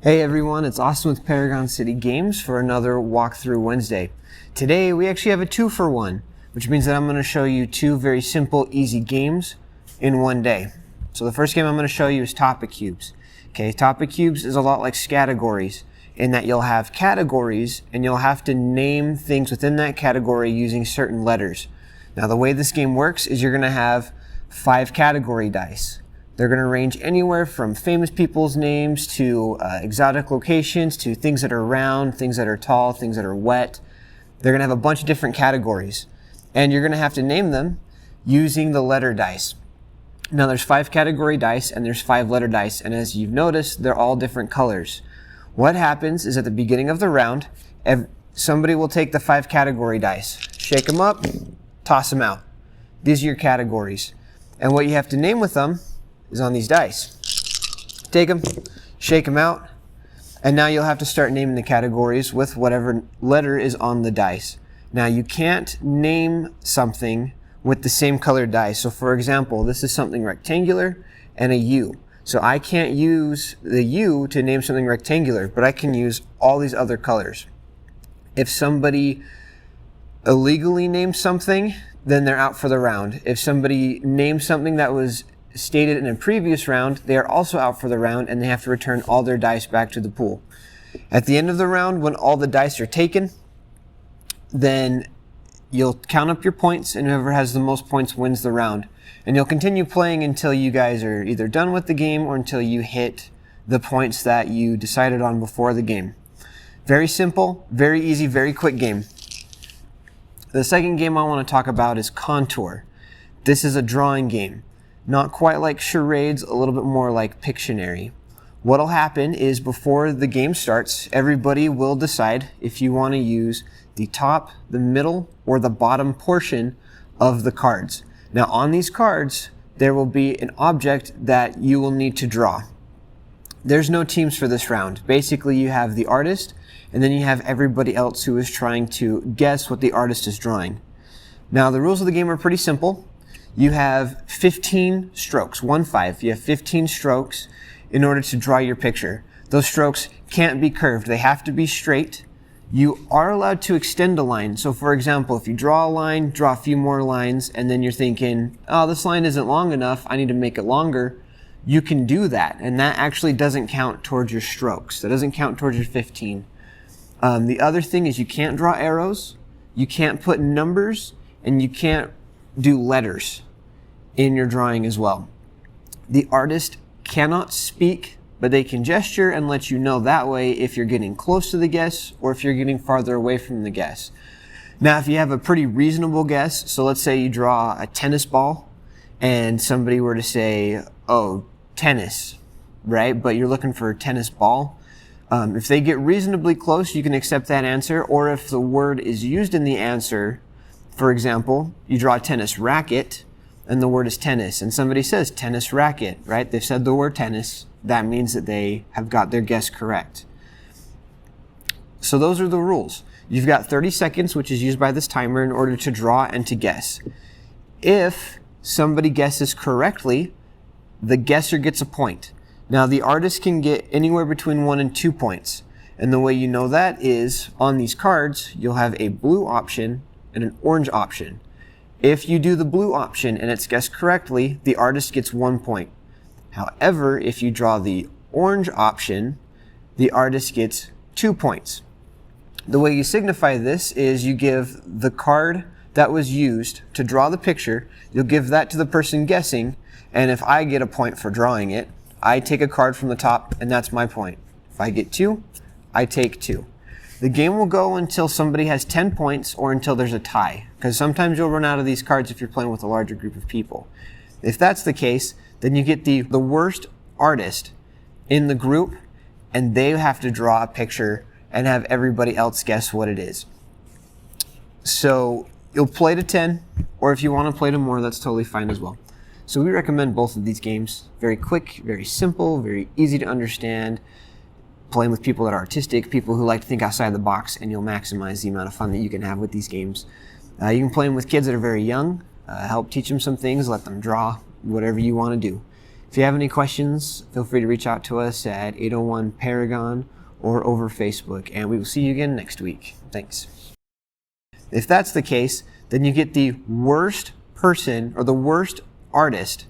Hey everyone, it's Austin with Paragon City Games for another Walkthrough Wednesday. Today we actually have a 2-for-1, which means that I'm going to show you two very simple, easy games in one day. So the first game I'm going to show you is TopiCubes. Okay, TopiCubes is a lot like Scattergories in that you'll have categories and you'll have to name things within that category using certain letters. Now the way this game works is you're going to have 5 category dice. They're going to range anywhere from famous people's names to exotic locations to things that are round, things that are tall, things that are wet. They're going to have a bunch of different categories. And you're going to have to name them using the letter dice. Now there's 5 category dice and there's 5 letter dice. And as you've noticed, they're all different colors. What happens is at the beginning of the round, somebody will take the 5 category dice, shake them up, toss them out. These are your categories. And what you have to name with them is on these dice. Take them, shake them out, and now you'll have to start naming the categories with whatever letter is on the dice. Now you can't name something with the same colored dice. So for example, this is something rectangular and a U. So I can't use the U to name something rectangular, but I can use all these other colors. If somebody illegally names something, then they're out for the round. If somebody names something that was stated in a previous round, they are also out for the round and they have to return all their dice back to the pool. At the end of the round, when all the dice are taken, then you'll count up your points and whoever has the most points wins the round. And you'll continue playing until you guys are either done with the game or until you hit the points that you decided on before the game. Very simple, very easy, very quick game. The second game I want to talk about is Kontour. This is a drawing game. Not quite like charades, a little bit more like Pictionary. What'll happen is before the game starts, everybody will decide if you want to use the top, the middle, or the bottom portion of the cards. Now on these cards, there will be an object that you will need to draw. There's no teams for this round. Basically, you have the artist, and then you have everybody else who is trying to guess what the artist is drawing. Now the rules of the game are pretty simple. You have 15 strokes, 1-5. You have 15 strokes in order to draw your picture. Those strokes can't be curved. They have to be straight. You are allowed to extend a line. So for example, if you draw a line, draw a few more lines, and then you're thinking, oh, this line isn't long enough, I need to make it longer. You can do that, and that actually doesn't count towards your strokes. That doesn't count towards your 15. The other thing is you can't draw arrows, you can't put numbers, and you can't do letters in your drawing as well. The artist cannot speak, but they can gesture and let you know that way if you're getting close to the guess or if you're getting farther away from the guess. Now, if you have a pretty reasonable guess, so let's say you draw a tennis ball and somebody were to say, oh, tennis, right? But you're looking for a tennis ball. If they get reasonably close, you can accept that answer. Or if the word is used in the answer, for example, you draw a tennis racket and the word is tennis and somebody says tennis racket, right? They've said the word tennis. That means that they have got their guess correct. So those are the rules. You've got 30 seconds, which is used by this timer in order to draw and to guess. If somebody guesses correctly, the guesser gets a point. Now the artist can get anywhere between 1 and 2 points. And the way you know that is on these cards, you'll have a blue option and an orange option. If you do the blue option and it's guessed correctly, the artist gets 1 point. However, if you draw the orange option, the artist gets 2 points. The way you signify this is you give the card that was used to draw the picture, you'll give that to the person guessing, and if I get a point for drawing it, I take a card from the top and that's my point. If I get 2, I take 2. The game will go until somebody has 10 points or until there's a tie, because sometimes you'll run out of these cards if you're playing with a larger group of people. If that's the case, then you get the worst artist in the group and they have to draw a picture and have everybody else guess what it is. So you'll play to 10, or if you want to play to more, that's totally fine as well. So we recommend both of these games. Very quick, very simple, very easy to understand. Playing with people that are artistic, people who like to think outside the box, and you'll maximize the amount of fun that you can have with these games. You can play them with kids that are very young, help teach them some things, let them draw, whatever you want to do. If you have any questions, feel free to reach out to us at 801 Paragon or over Facebook, and we will see you again next week. Thanks. If that's the case, then you get the worst person or the worst artist